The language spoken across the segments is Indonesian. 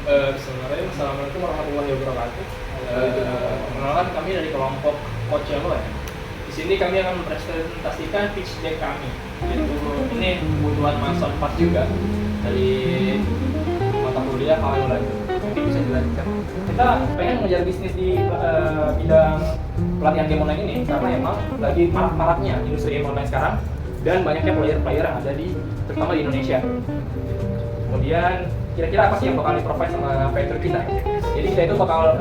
Bismillahirrahmanirrahim. Assalamualaikum warahmatullahi wabarakatuh. Perkenalkan, kami dari kelompok Coachella ya. Di sini kami akan mempresentasikan pitch deck kami. Ini kebutuhan mahasiswa 4 juga dari mata kuliah kalau lagi. Mungkin bisa dilanjutkan. Kita pengen mengejar bisnis di bidang pelatihan game online ini karena emang lagi marak-maraknya industri game online sekarang dan banyaknya player-player yang ada terutama di Indonesia. Kemudian kira-kira apa sih yang bakal di-provide sama vendor kita? Jadi kita itu bakal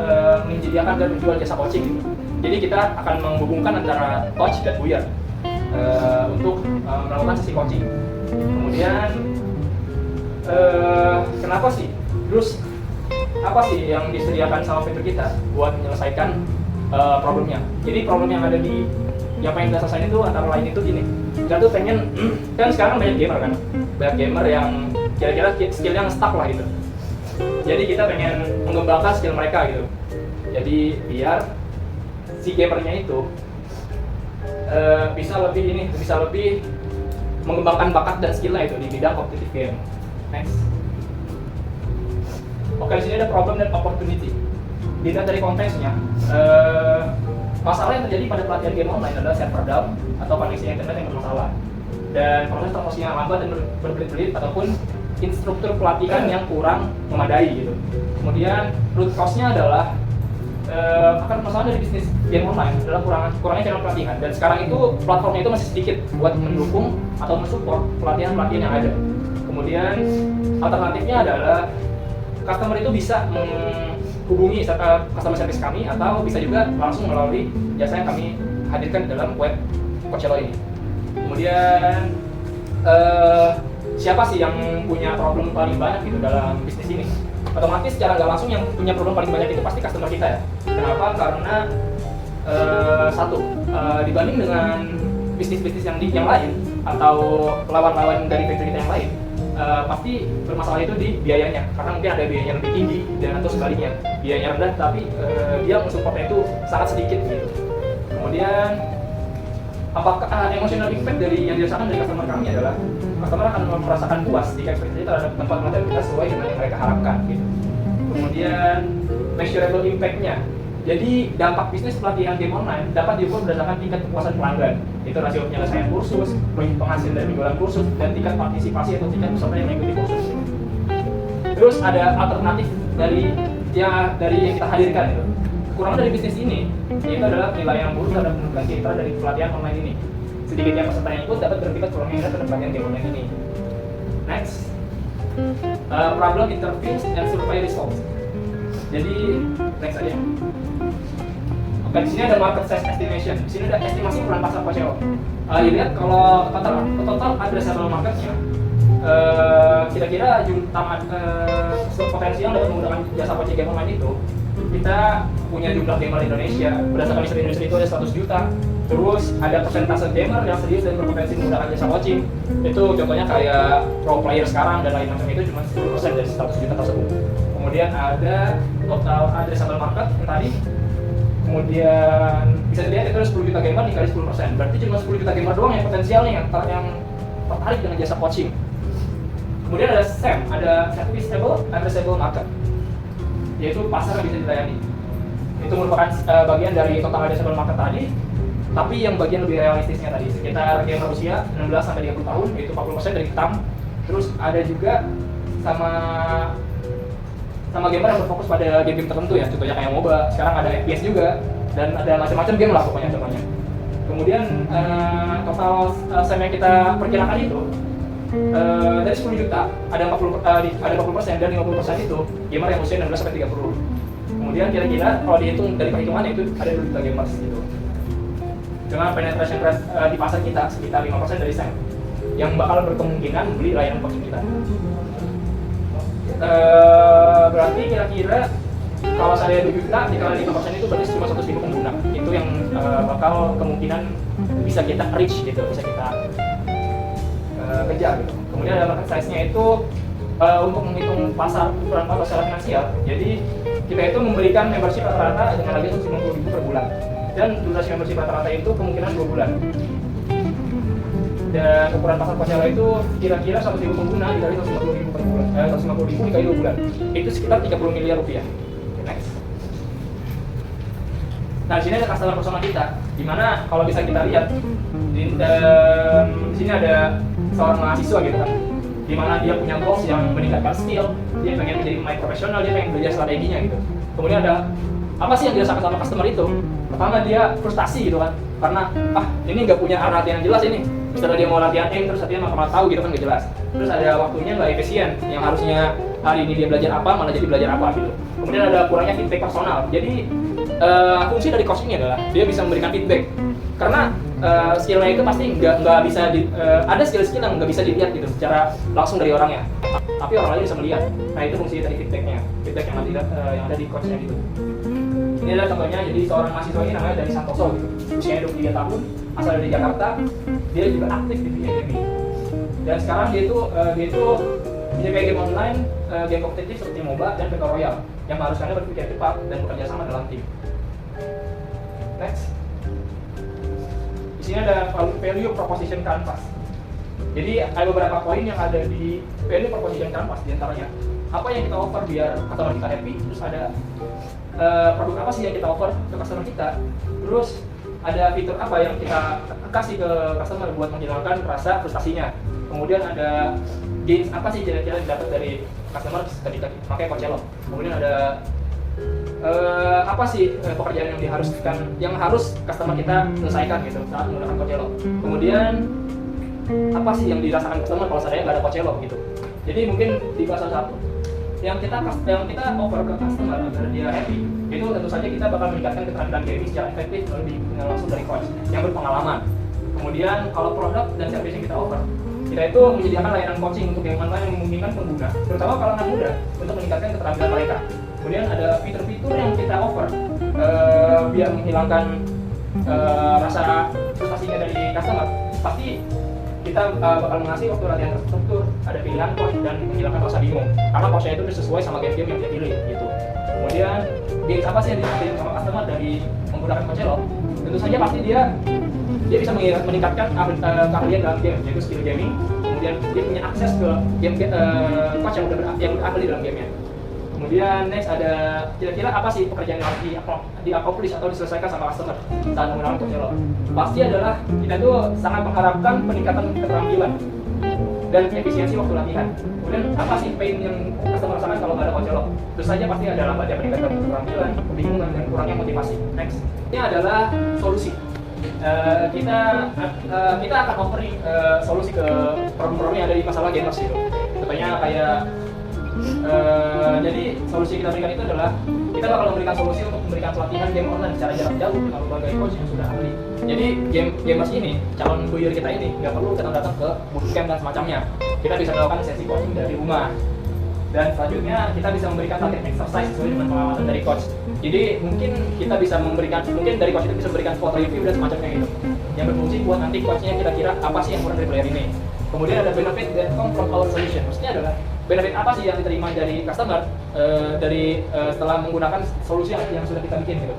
menyediakan dan menjual jasa coaching. Jadi kita akan menghubungkan antara coach dan buyer untuk melakukan sesi coaching. Kemudian kenapa sih? Terus apa sih yang disediakan sama vendor kita buat menyelesaikan problemnya? Jadi problem yang ada yang pengen kita selesaikan itu antara lain itu gini. Kita tuh pengen kan sekarang banyak gamer yang kira-kira skill yang stuck lah gitu. Jadi kita pengen mengembangkan skill mereka gitu. Jadi biar si gamernya itu bisa lebih mengembangkan bakat dan skillnya itu di bidang kompetitif game. Next. Oke, di sini ada problem dan opportunity. Dilihat dari konteksnya, masalah yang terjadi pada pelatihan game online adalah server down atau koneksi internet yang bermasalah dan proses promosi yang lambat dan berbelit-belit ataupun instruktur pelatihan yang kurang memadai gitu. Kemudian root cause-nya adalah akar masalah dari bisnis game online adalah kurangnya channel pelatihan dan sekarang itu platformnya itu masih sedikit buat mendukung atau mensupport pelatihan-pelatihan yang ada. Kemudian alternatifnya adalah customer itu bisa menghubungi customer service kami atau bisa juga langsung melalui jasa yang kami hadirkan dalam web Coachella ini. Kemudian siapa sih yang punya problem paling banyak gitu dalam bisnis ini? Otomatis secara nggak langsung yang punya problem paling banyak itu pasti customer kita ya. Kenapa? Karena dibanding dengan bisnis-bisnis yang lain atau lawan-lawan dari vendor kita yang lain, pasti bermasalah itu di biayanya. Karena mungkin ada biayanya lebih tinggi dan atau sebaliknya biayanya rendah tapi dia mensupportnya itu sangat sedikit gitu. Kemudian apakah emotional impact dari yang dirasakan dari customer kami adalah customer akan merasakan puas jika ekspektasi terhadap tempat pelatihan kita sesuai dengan yang mereka harapkan gitu. Kemudian measurable impact-nya, jadi dampak bisnis pelatihan game online dapat diukur berdasarkan tingkat kepuasan pelanggan, itu rasio penyelesaian kursus, penghasil dari penjualan kursus, dan tingkat partisipasi atau tingkat peserta yang mengikuti kursus. Terus ada alternatif dari yang kita hadirkan itu. Kekurangan dari bisnis ini yaitu adalah nilai yang buruk terhadap penampilan kita dari pelatihan online ini. Sedikitnya peserta yang ikut dapat berakibat kurangnya minat terhadap pelatihan game online ini. Next, problem interviews and survey results. Jadi next aja. Oke, di sini ada market size estimation. Di sini ada estimasi ukuran pasar Coachella. Dilihat kalau total addressable marketnya, kira-kira potensial dapat menggunakan jasa coaching game online itu. Kita punya jumlah gamer di Indonesia, berdasarkan riset industri itu ada 100 juta. Terus ada persentase gamer yang serius dan berpotensi menggunakan jasa coaching. Itu contohnya kayak pro player sekarang dan lain macam itu cuma 10% dari 100 juta tersebut. Kemudian ada total addressable market yang tadi. Kemudian bisa dilihat itu ada 10 juta gamer dikali 10%. Berarti cuma 10 juta gamer doang yang potensialnya yang tertarik dengan jasa coaching. Kemudian ada SAM, ada Serviceable Addressable Market, yaitu pasar yang bisa dilayani. Itu merupakan bagian dari total addressable market tadi, tapi yang bagian lebih realistisnya tadi sekitar gamer usia 16-30 tahun, yaitu 40% dari TAM. Terus ada juga sama gamer yang berfokus pada game-game tertentu ya, contohnya kayak MOBA, sekarang ada FPS juga, dan ada macam-macam game lah pokoknya contohnya. Kemudian total SAM yang kita perkirakan itu dari 10 juta ada 40% dan 50% itu gamer yang usia 16-30. Kemudian kira-kira kalau dihitung dari perhitungannya itu ada 2 juta gamers gitu. Dengan penetration rate di pasar kita sekitar 5% dari SAM yang bakal berkemungkinan membeli layanan coaching kita. Berarti kira-kira kalau saya 2 juta dikali 5% itu berarti cuma 100.000 pengguna. Itu yang bakal kemungkinan bisa kita reach gitu, bisa kita kejar gitu. Kemudian ada market size-nya itu untuk menghitung ukuran pasar secara finansial. Jadi kita itu memberikan membership rata-rata dengan harga 150.000 per bulan dan durasi membership rata-rata itu kemungkinan 2 bulan. Dan ukuran pasar Coachella itu kira-kira 100.000 pengguna dikali 150.000 per bulan, 150.000 dikali 2 bulan. Itu sekitar 30 miliar rupiah. Next. Nah, di sini ada customer persona kita, dimana kalau bisa kita lihat di sini ada seorang mahasiswa gitu kan, dimana dia punya goals yang meningkatkan skill, dia pengen menjadi pemain profesional, dia pengen belajar strateginya gitu. Kemudian ada apa sih yang dirasakan sama customer itu? Pertama dia frustasi gitu kan, karena ini nggak punya arah latihan yang jelas ini. Setelah dia mau latihan terus latihan malah tahu gitu kan nggak jelas. Terus ada waktunya nggak efisien, yang harusnya hari ini dia belajar apa malah jadi belajar apa gitu. Kemudian ada kurangnya feedback personal. Jadi fungsi dari coach ini adalah dia bisa memberikan feedback, karena skillnya itu pasti nggak bisa ada skill yang nggak bisa dilihat gitu secara langsung dari orangnya, tapi orang lain bisa melihat. Nah itu fungsi dari feedback yang ada di coachnya gitu. Ini adalah contohnya, jadi seorang mahasiswa ini namanya dari Santoso gitu, usianya 23 tahun, asal dari Jakarta, dia juga aktif di dunia gaming. Dan sekarang dia itu menjaga game online, game kompetitif seperti MOBA dan Battle Royale yang mengharuskannya berpikir cepat dan bekerja sama dalam tim. Next. Di sini ada value proposition canvas. Jadi ada beberapa poin yang ada di value proposition canvas, diantaranya apa yang kita offer biar customer kita happy, terus ada produk apa sih yang kita offer ke customer kita, terus ada fitur apa yang kita kasih ke customer buat menghilangkan rasa frustasinya, kemudian ada gains apa sih kira-kira didapat dari customer ketika pakai Coachella, kemudian ada apa sih pekerjaan yang harus customer kita selesaikan gitu saat menggunakan Coachella, kemudian apa sih yang dirasakan customer kalau seandainya nggak ada Coachella gitu. Jadi mungkin di bahasa satu yang kita offer ke customer agar dia happy, itu tentu saja kita bakal meningkatkan keterampilan gaming secara efektif melalui langsung dari coach yang berpengalaman. Kemudian kalau produk dan service yang kita offer, kita itu menyediakan layanan coaching untuk game online yang memungkinkan pengguna, terutama kalangan muda, untuk meningkatkan keterampilan mereka. Kemudian ada fitur-fitur yang kita offer biar menghilangkan rasa frustasinya dari customer. Pasti kita bakal mengasih waktu latihan terstruktur, ada pilihan coach dan menghilangkan rasa bingung, karena coachnya itu sesuai sama game-game yang dia pilih gitu. Kemudian games apa sih yang dipilih sama customer dari menggunakan Coachella? Tentu saja pasti dia bisa meningkatkan keahlian dalam game, yaitu skill gaming. Kemudian dia punya akses ke game coach yang udah ahli dalam gamenya. Kemudian next ada kira-kira apa sih pekerjaan yang harus di-accomplish atau diselesaikan sama customer saat menggunakan Coachella? Pasti adalah kita tuh sangat mengharapkan peningkatan keterampilan dan efisiensi waktu latihan. Kemudian apa sih pain yang customer rasakan kalau nggak ada Coachella? Terus saja pasti ada lambatnya peningkatan keterampilan, kebingungan dan kurangnya motivasi. Next, ini adalah solusi. Kita akan offering solusi ke problem-problem yang ada di masalah gamers gitu. Contohnya kayak jadi solusi kita berikan itu adalah kita bakal memberikan solusi untuk memberikan pelatihan game online secara jarak jauh dengan berbagai coach yang sudah ahli. Jadi gamers ini, calon buyer kita ini nggak perlu datang ke bootcamp dan semacamnya. Kita bisa melakukan sesi coaching dari rumah. Dan selanjutnya kita bisa memberikan target exercise sesuai dengan pengalaman dari coach. Jadi mungkin dari coach itu bisa memberikan foto review dan semacamnya gitu, yang berfungsi buat nanti coachnya kira-kira apa sih yang kurang dari player ini. Kemudian ada benefit that come from our solution. Maksudnya adalah benefit apa sih yang diterima dari customer setelah menggunakan solusi yang sudah kita bikin gitu.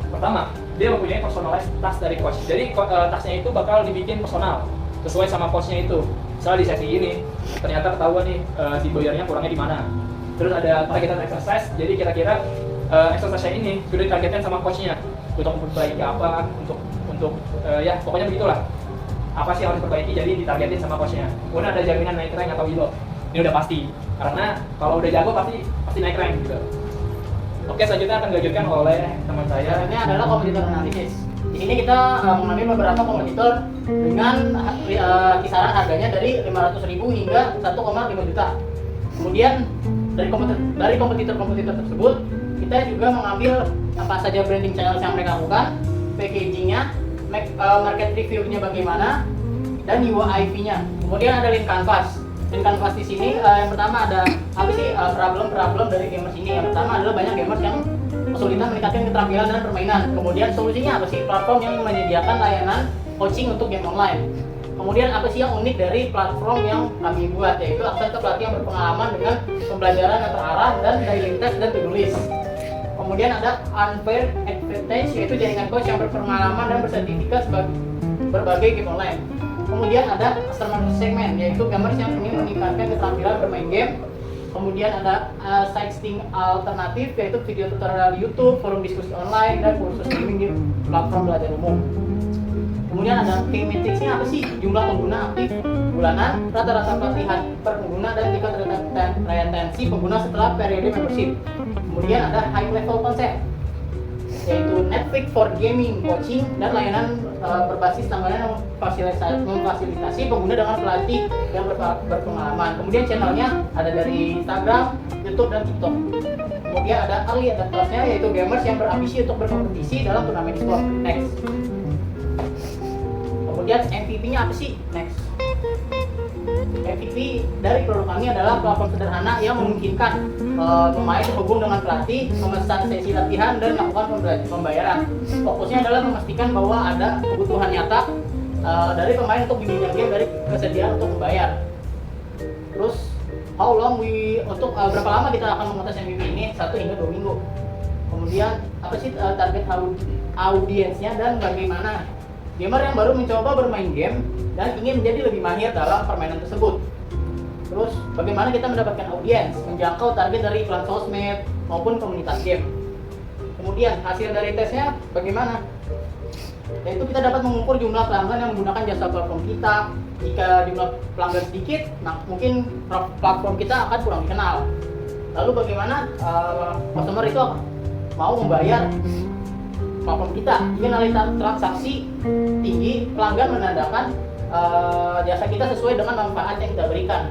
Pertama, dia mempunyai personalized task dari coach. Jadi tasknya itu bakal dibikin personal sesuai sama coachnya itu. Misalnya di sesi ini ternyata ketahuan nih si buyernya kurangnya di mana. Terus ada targeted exercise. Jadi kira-kira exercise ini sudah ditargetkan sama coachnya untuk memperbaiki apa, untuk ya pokoknya begitulah. Apa sih yang harus diperbaiki, jadi ditargetin sama coachnya. Kemudian ada jaminan naik rank atau elo. Ini udah pasti, karena kalau udah jago pasti naik rank gitu. Oke, selanjutnya akan dilanjutkan oleh teman saya. Ini adalah kompetitor analisis. Di sini kita mengambil beberapa kompetitor dengan kisaran harganya dari 500.000 hingga 1,5 juta. Kemudian dari kompetitor tersebut kita juga mengambil apa saja branding channel yang mereka lakukan, packagingnya, market review-nya bagaimana, dan UIP-nya. Kemudian ada link canvas. Link canvas di sini yang pertama ada apa sih problem dari gamers ini. Yang pertama adalah banyak gamers yang kesulitan meningkatkan keterampilan dan permainan. Kemudian solusinya apa sih? Platform yang menyediakan layanan coaching untuk game online. Kemudian apa sih yang unik dari platform yang kami buat, yaitu akses ke pelatih yang berpengalaman dengan pembelajaran yang terarah dan daily test dan to-do list. Kemudian ada unfair advantage, yaitu jaringan coach yang berpengalaman dan bersertifikat sebagai berbagai game online. Kemudian ada customer segment, yaitu gamers yang ingin meningkatkan keterampilan bermain game. Kemudian ada sidesting alternatif, yaitu video tutorial YouTube, forum diskusi online, dan kursus streaming di platform belajar umum. Kemudian ada key metrics-nya apa sih? Jumlah pengguna aktif bulanan, rata-rata pelatihan per pengguna, dan tingkat retensi pengguna setelah periode membership. Kemudian ada high level concept, yaitu Netflix for gaming, coaching, dan layanan berbasis langganan yang memfasilitasi pengguna dengan pelatih yang berpengalaman. Kemudian channelnya ada dari Instagram, YouTube, dan TikTok. Kemudian ada early adopters-nya, yaitu gamers yang berambisi untuk berkompetisi dalam turnamen e-sport. Next. Kemudian MVP-nya apa sih? Next. MVP dari produk kami adalah platform sederhana yang memungkinkan pemain terhubung dengan pelatih, memesan sesi latihan, dan melakukan pembayaran. Fokusnya adalah memastikan bahwa ada kebutuhan nyata dari pemain untuk bimbingan game dari kesediaan untuk membayar. Terus, untuk berapa lama kita akan mengetes MVP ini? 1 hingga 2 minggu. Kemudian, apa sih target audiensnya dan bagaimana gamer yang baru mencoba bermain game dan ingin menjadi lebih mahir dalam permainan tersebut. Terus, bagaimana kita mendapatkan audiens, menjangkau target dari iklan sosmed maupun komunitas game. Kemudian, hasil dari tesnya bagaimana? Yaitu kita dapat mengukur jumlah pelanggan yang menggunakan jasa platform kita. Jika jumlah pelanggan sedikit, mungkin platform kita akan kurang dikenal. Lalu bagaimana customer itu mau membayar platform kita? Jika nilai transaksi tinggi, pelanggan menandakan jasa kita sesuai dengan manfaat yang kita berikan.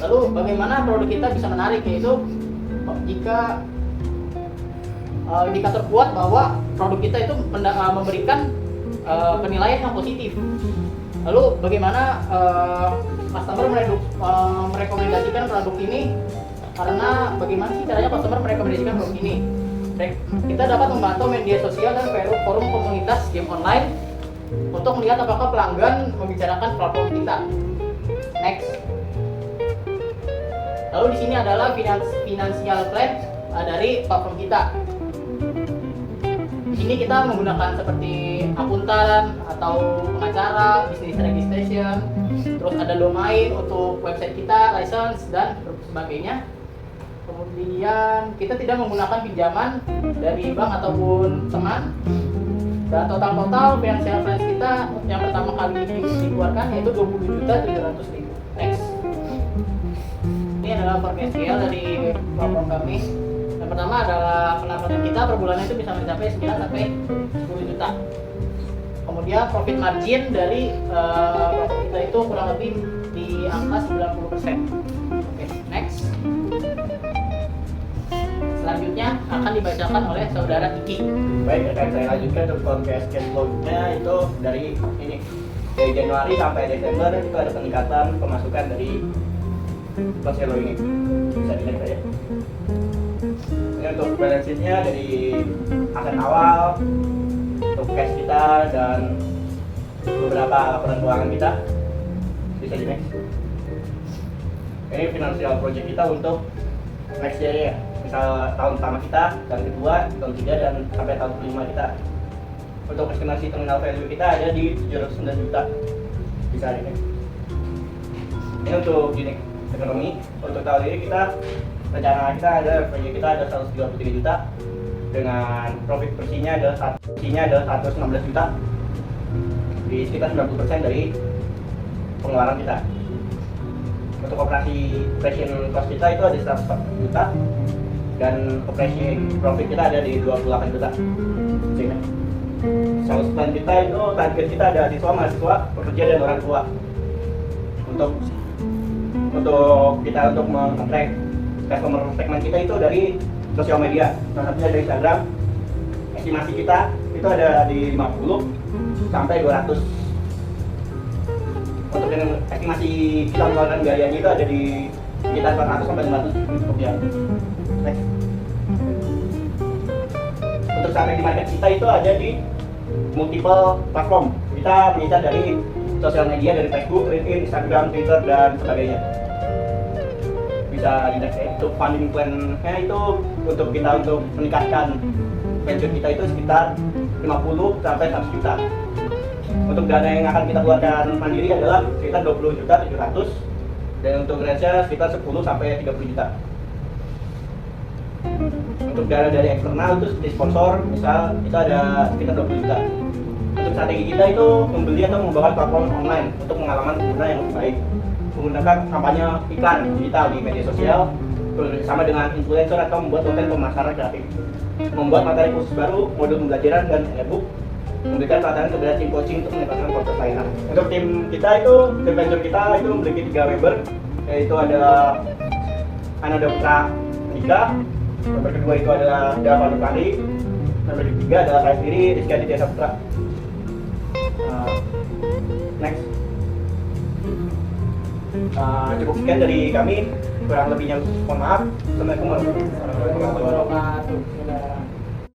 Lalu bagaimana produk kita bisa menarik, yaitu jika indikator kuat bahwa produk kita itu memberikan penilaian yang positif. Lalu bagaimana customer merekomendasikan produk ini, karena bagaimana sih caranya customer merekomendasikan produk ini? Kita dapat memantau media sosial dan forum komunitas game online untuk melihat apakah pelanggan membicarakan platform kita. Next. Lalu di sini adalah financial plan dari platform kita. Di sini kita menggunakan seperti akuntan atau pengacara, business registration, terus ada domain untuk website kita, license, dan sebagainya. Kemudian kita tidak menggunakan pinjaman dari bank ataupun teman. Dan total financial plans kita yang pertama kali dikeluarkan yaitu 20.700.000. Next. Ini adalah forecast scale dari platform kami. Yang pertama adalah pendapatan kita per bulannya itu bisa mencapai 9 sampai 10 juta. Kemudian profit margin dari platform kita itu kurang lebih di angka 90%. Oke, next. Selanjutnya akan dibacakan oleh saudara Iki. Baik, akan saya lanjutkan untuk forecast cash flow-nya itu dari ini. Dari Januari sampai Desember itu ada peningkatan pemasukan dari Konselo ini. Bisa dilihat saja. Ini untuk balance sheet-nya dari aset awal, untuk cash kita dan beberapa laporan keuangan kita. Bisa di next. Ini financial project kita untuk next year ya. Misal tahun pertama kita, tahun kedua, tahun ketiga, dan sampai tahun kelima kita. Untuk estimasi terminal value kita ada di 709 juta. Bisa ini. Ini untuk unit ekonomi. Untuk tahun ini kita rencana kita ada revenue kita ada 133 juta dengan profit bersihnya ada 116 juta. Di sekitar 90% dari pengeluaran kita. Untuk operation cost kita itu ada 140 juta. Dan operasi profit kita ada di 28 juta. Sales plan kita itu target kita ada siswa, mahasiswa, pekerja, dan orang tua. Untuk kita untuk meng-track customer segment kita itu dari sosial media, salah satunya dari Instagram. Estimasi kita itu ada di 50 sampai 200. Untuk yang estimasi kita mengeluarkan biayanya itu ada di sekitar 400 sampai 500 rupiah. Next. Untuk sampai di market kita itu ada di multiple platform. Kita mengincar dari sosial media, dari Facebook, LinkedIn, Instagram, Twitter, dan sebagainya. Bisa dilihat ya. Untuk funding plan-nya itu untuk kita untuk meningkatkan venture kita itu sekitar 50 sampai 100 juta. Untuk dana yang akan kita keluarkan mandiri adalah sekitar 20.700.000 dan untuk grantnya sekitar 10 sampai 30 juta. Untuk dana dari eksternal itu seperti sponsor, misal itu ada sekitar 20 juta. Untuk strategi kita itu membeli atau mengembangkan platform online untuk pengalaman pengguna yang lebih baik, menggunakan kampanye iklan digital di media sosial, bersama dengan influencer atau membuat konten pemasaran kreatif, membuat materi khusus baru, modul pembelajaran dan e-book, memberikan pelatihan kepada tim coaching untuk meningkatkan proses layanan. Untuk tim kita itu, tim venture kita itu memiliki 3 member, yaitu adalah Ananda Putra Nika, member kedua itu adalah Dava Nurpandi, member ketiga adalah saya sendiri, Rizky Aditya Saputra. Next. Cukup sekian dari kami, kurang lebihnya mohon maaf. Assalamualaikum warahmatullahi wabarakatuh.